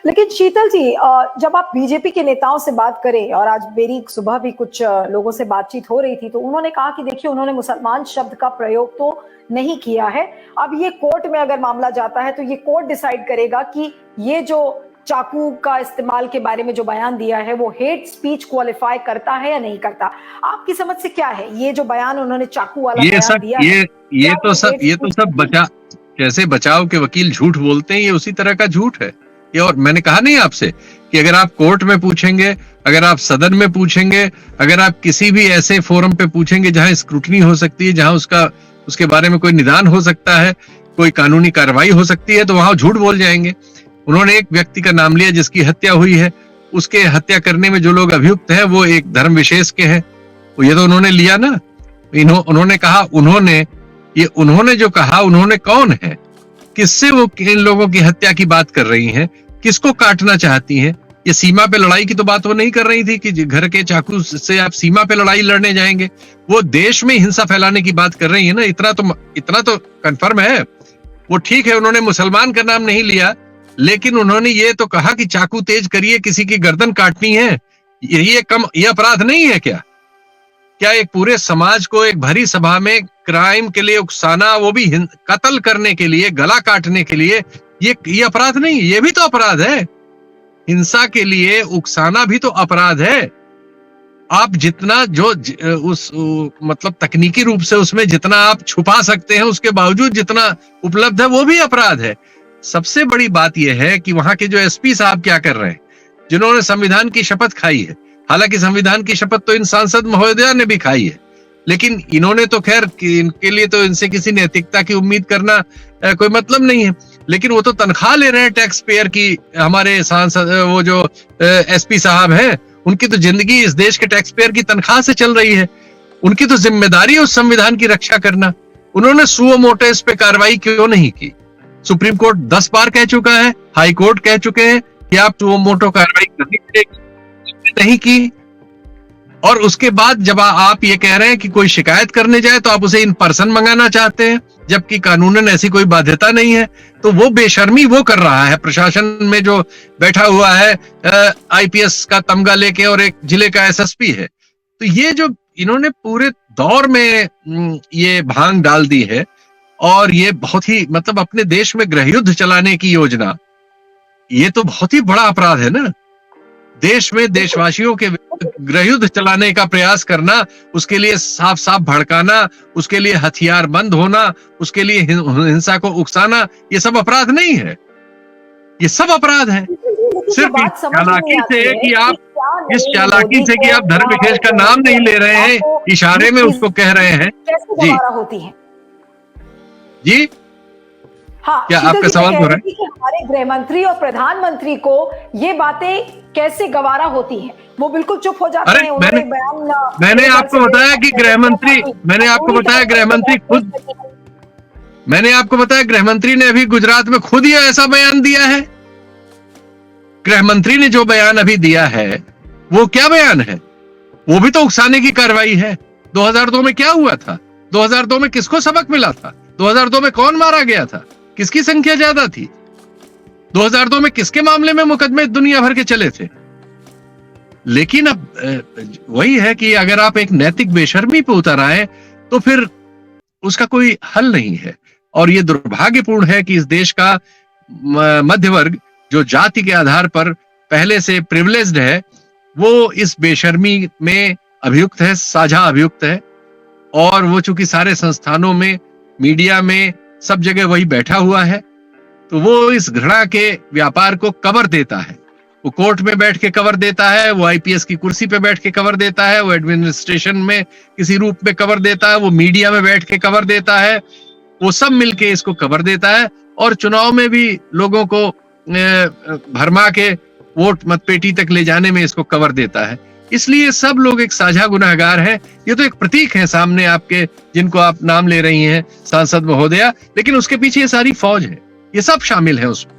लेकिन शीतल जी, जब आप बीजेपी के नेताओं से बात करें, और आज मेरी सुबह भी कुछ लोगों से बातचीत हो रही थी, तो उन्होंने कहा कि देखिए, उन्होंने मुसलमान शब्द का प्रयोग तो नहीं किया है। अब ये कोर्ट में अगर मामला जाता है तो ये कोर्ट डिसाइड करेगा कि ये जो चाकू का इस्तेमाल के बारे में जो बयान दिया है वो हेट स्पीच क्वालिफाई करता है या नहीं करता। आपकी समझ से क्या है, ये जो बयान उन्होंने चाकू वाला बयान दिया है, ये तो सब कैसे बचाव के वकील झूठ बोलते हैं, ये उसी तरह का झूठ है ये। और मैंने कहा नहीं आपसे कि अगर आप कोर्ट में पूछेंगे, अगर आप सदन में पूछेंगे, अगर आप किसी भी ऐसे फोरम पे पूछेंगे जहां स्क्रूटनी हो सकती है, जहां उसके बारे में कोई निदान हो सकता है, कोई कानूनी कार्रवाई हो सकती है, तो वहां झूठ बोल जाएंगे। उन्होंने एक व्यक्ति का नाम लिया जिसकी हत्या हुई है, उसके हत्या करने में जो लोग अभियुक्त हैं वो एक धर्म विशेष के हैं, ये तो उन्होंने लिया ना। उन्होंने कहा, उन्होंने जो कहा, उन्होंने कौन है, किससे वो इन लोगों की हत्या की बात कर रही हैं, किसको काटना चाहती हैं। ये सीमा पे लड़ाई की तो बात वो नहीं कर रही थी कि घर के चाकू से आप सीमा पे लड़ाई लड़ने जाएंगे। वो देश में हिंसा फैलाने की बात कर रही है ना। इतना तो कंफर्म है। वो ठीक है, उन्होंने मुसलमान का नाम नहीं लिया, लेकिन उन्होंने ये तो कहा कि चाकू तेज करिए, किसी की गर्दन काटनी है। ये अपराध नहीं है क्या? क्या एक पूरे समाज को एक भरी सभा में क्राइम के लिए उकसाना, वो भी कत्ल करने के लिए, गला काटने के लिए, ये अपराध नहीं? ये भी तो अपराध है। हिंसा के लिए उकसाना भी तो अपराध है। आप जितना मतलब तकनीकी रूप से उसमें जितना आप छुपा सकते हैं, उसके बावजूद जितना उपलब्ध है, वो भी अपराध है। सबसे बड़ी बात यह है कि वहां के जो एसपी साहब क्या कर रहे हैं, जिन्होंने संविधान की शपथ खाई है। हालांकि संविधान की शपथ तो इन सांसद महोदया ने भी खाई है, लेकिन इन्होंने तो खैर, इनके लिए तो इनसे किसी नैतिकता की उम्मीद करना कोई मतलब नहीं है। लेकिन वो तो तनख्वाह ले रहे हैं टैक्स पेयर की। हमारे सांसद, वो जो एसपी साहब हैं, उनकी तो जिंदगी इस देश के टैक्स पेयर की तनख्वाह से चल रही है। उनकी तो जिम्मेदारी है उस संविधान की रक्षा करना। उन्होंने सुओ मोटो इस पे कार्रवाई क्यों नहीं की? सुप्रीम कोर्ट 10 बार कह चुका है, हाई कोर्ट कह चुके हैं कि आप सुओ मोटो कार्रवाई करनी पड़ेगी, नहीं की। और उसके बाद जब आप ये कह रहे हैं कि कोई शिकायत करने जाए तो आप उसे इन पर्सन मंगाना चाहते हैं, जबकि कानूनन ऐसी कोई बाध्यता नहीं है। तो वो बेशर्मी वो कर रहा है प्रशासन में जो बैठा हुआ है, आईपीएस का तमगा लेके, और एक जिले का एसएसपी है। तो ये जो इन्होंने पूरे दौर में ये भांग डाल दी है, और ये बहुत ही मतलब अपने देश में गृहयुद्ध चलाने की योजना, ये तो बहुत ही बड़ा अपराध है ना। देश में देशवासियों के गृहयुद्ध चलाने का प्रयास करना, उसके लिए साफ साफ भड़काना, उसके लिए हथियारबंद होना, उसके लिए हिंसा को उकसाना, ये सब अपराध नहीं है। ये सब अपराध है। सिर्फ इस चालाकी से कि आप धर्म विशेष का नाम नहीं ले रहे हैं, इशारे में उसको कह रहे हैं। जी हाँ, क्या आपका सवाल हो रहा है? हमारे गृह मंत्री और प्रधानमंत्री को ये बातें कैसे गवारा होती हैं? वो बिल्कुल चुप हो जाते हैं। मैंने आपको बताया कि मैंने आपको बताया गृह मंत्री ने अभी गुजरात में खुद ही ऐसा बयान दिया है। गृह मंत्री ने जो बयान अभी दिया है, वो क्या बयान है? वो भी तो उकसाने की कार्रवाई है। 2002 में क्या हुआ था? 2002 में किसको सबक मिला था? 2002 में कौन मारा गया था? किसकी संख्या ज्यादा थी? 2002 में किसके मामले में मुकदमे दुनिया भर के चले थे? लेकिन अब वही है कि अगर आप एक नैतिक बेशर्मी पे उतर आए तो फिर उसका कोई हल नहीं है। और ये दुर्भाग्यपूर्ण है कि इस देश का मध्य वर्ग, जो जाति के आधार पर पहले से प्रिविलेज्ड है, वो इस बेशर्मी में अभियुक्त है, साझा अभियुक्त है। और वो चूंकि सारे संस्थानों में, मीडिया में, सब जगह वही बैठा हुआ है, तो वो इस घृणा के व्यापार को कवर देता है। वो कोर्ट में बैठ के कवर देता है, वो आईपीएस की कुर्सी पे बैठ के कवर देता है, वो एडमिनिस्ट्रेशन में किसी रूप में कवर देता है, वो मीडिया में बैठ के कवर देता है, वो सब मिलके इसको कवर देता है। और चुनाव में भी लोगों को भरमा के वोट मतपेटी तक ले जाने में इसको कवर देता है। इसलिए सब लोग एक साझा गुनहगार हैं। ये तो एक प्रतीक है सामने आपके, जिनको आप नाम ले रही हैं सांसद महोदया, लेकिन उसके पीछे ये सारी फौज है, ये सब शामिल है उसमें।